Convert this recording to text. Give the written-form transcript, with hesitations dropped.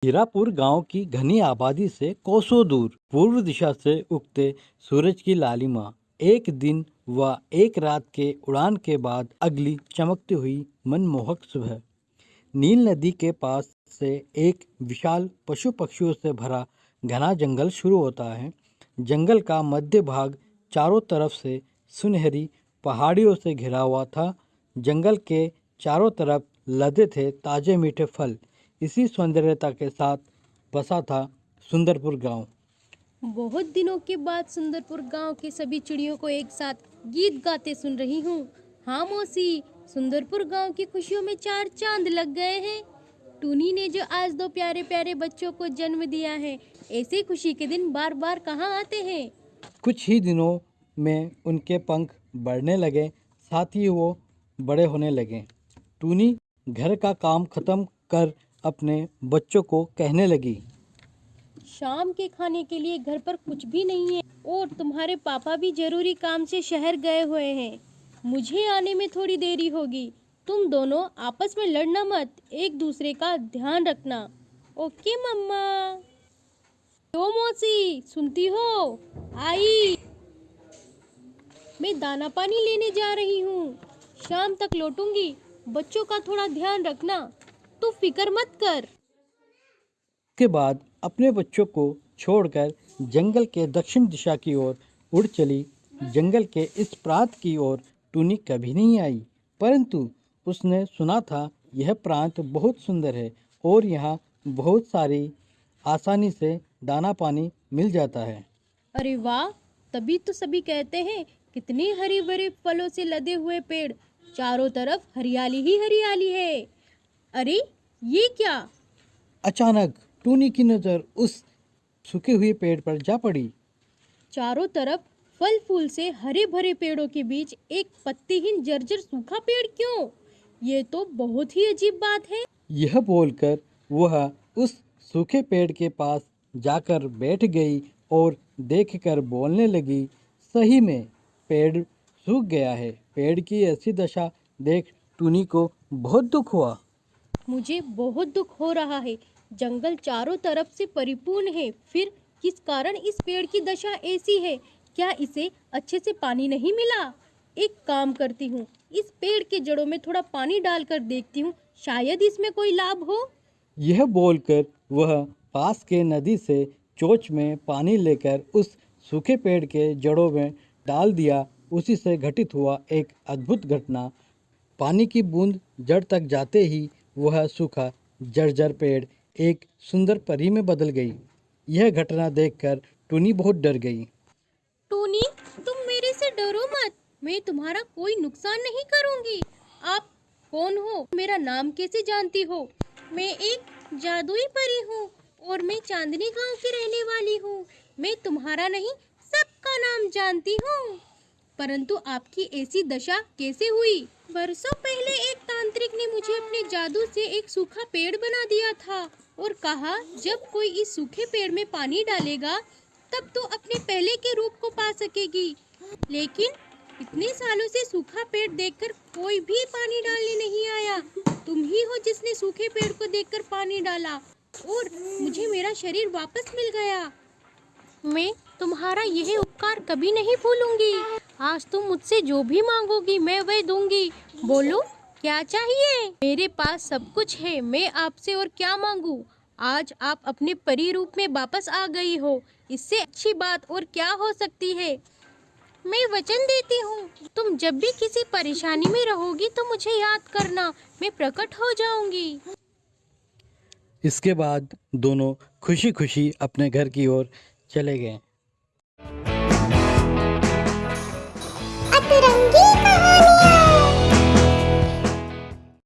हीरापुर गांव की घनी आबादी से कोसों दूर पूर्व दिशा से उगते सूरज की लालिमा एक दिन व एक रात के उड़ान के बाद अगली चमकती हुई मनमोहक सुबह। नील नदी के पास से एक विशाल पशु पक्षियों से भरा घना जंगल शुरू होता है। जंगल का मध्य भाग चारों तरफ से सुनहरी पहाड़ियों से घिरा हुआ था। जंगल के चारों तरफ लदे थे ताजे मीठे फल। इसी सौंदर्यता के साथ बसा था सुंदरपुर गांव। बहुत दिनों के बाद सुंदरपुर गांव के सभी चिड़ियों को एक साथ गीत गाते सुन रही हूँ। हाँ मौसी, सुंदरपुर गांव की खुशियों में चार चांद लग गए हैं। टूनी ने जो आज दो प्यारे प्यारे बच्चों को जन्म दिया है, ऐसे खुशी के दिन बार बार कहाँ आते हैं। कुछ ही दिनों में उनके पंख बढ़ने लगे, साथ ही वो बड़े होने लगे। टूनी घर का काम खत्म कर अपने बच्चों को कहने लगी, शाम के खाने के लिए घर पर कुछ भी नहीं है और तुम्हारे पापा भी जरूरी काम से शहर गए हुए हैं। मुझे आने में थोड़ी देरी होगी। तुम दोनों आपस में लड़ना मत, एक दूसरे का ध्यान रखना। ओके मम्मा। तो मौसी सुनती हो? आई, मैं दाना पानी लेने जा रही हूँ, शाम तक लौटूंगी। बच्चों का थोड़ा ध्यान रखना, तू फिक्र मत कर। के बाद अपने बच्चों को छोड़कर जंगल के दक्षिण दिशा की ओर उड़ चली। जंगल के इस प्रांत की ओर टूनी कभी नहीं आई, परंतु उसने सुना था यह प्रांत बहुत सुंदर है और यहाँ बहुत सारी आसानी से दाना पानी मिल जाता है। अरे वाह, तभी तो सभी कहते हैं कितने हरे भरे फलों से लदे हुए पेड़, चारों तरफ हरियाली ही हरियाली है। अरे ये क्या? अचानक टूनी की नज़र उस सूखे हुए पेड़ पर जा पड़ी। चारों तरफ फल फूल से हरे भरे पेड़ों के बीच एक पत्तीहीन जर्जर सूखा पेड़ क्यों? ये तो बहुत ही अजीब बात है। यह बोलकर वह उस सूखे पेड़ के पास जाकर बैठ गई और देखकर बोलने लगी, सही में पेड़ सूख गया है। पेड़ की ऐसी दशा देख टूनी को बहुत दुख हुआ। मुझे बहुत दुख हो रहा है। जंगल चारों तरफ से परिपूर्ण है, फिर किस कारण इस पेड़ की दशा ऐसी है? क्या इसे अच्छे से पानी नहीं मिला? एक काम करती हूँ, इस पेड़ के जड़ों में थोड़ा पानी डालकर देखती हूँ, शायद इसमें कोई लाभ हो। यह बोलकर वह पास के नदी से चोंच में पानी लेकर उस सूखे पेड़ के जड़ों में डाल दिया। उसी से घटित हुआ एक अद्भुत घटना। पानी की बूंद जड़ तक जाते ही वह सूखा जर्जर पेड़ एक सुंदर परी में बदल गई। यह घटना देखकर टूनी बहुत डर गई। टूनी, तुम मेरे से डरो मत, मैं तुम्हारा कोई नुकसान नहीं करूंगी। आप कौन हो? मेरा नाम कैसे जानती हो? मैं एक जादुई परी हूँ और मैं चांदनी गांव की रहने वाली हूँ। मैं तुम्हारा नहीं, सबका नाम जानती हूँ। परंतु आपकी ऐसी दशा कैसे हुई? बरसों पहले एक तांत्रिक ने मुझे अपने जादू से एक सूखा पेड़ बना दिया था और कहा जब कोई इस सूखे पेड़ में पानी डालेगा तब तो अपने पहले के रूप को पा सकेगी। लेकिन इतने सालों से सूखा पेड़ देखकर कोई भी पानी डालने नहीं आया। तुम ही हो जिसने सूखे पेड़ को देखकर पानी डाला और मुझे मेरा शरीर वापस मिल गया। मैं तुम्हारा यह उपकार कभी नहीं भूलूंगी। आज तुम मुझसे जो भी मांगोगी मैं वह दूंगी। बोलो क्या चाहिए? मेरे पास सब कुछ है, मैं आपसे और क्या मांगू? आज आप अपने परी रूप में वापस आ गई हो, इससे अच्छी बात और क्या हो सकती है। मैं वचन देती हूँ, तुम जब भी किसी परेशानी में रहोगी तो मुझे याद करना, मैं प्रकट हो जाऊंगी। इसके बाद दोनों खुशी खुशी अपने घर की ओर चले गए।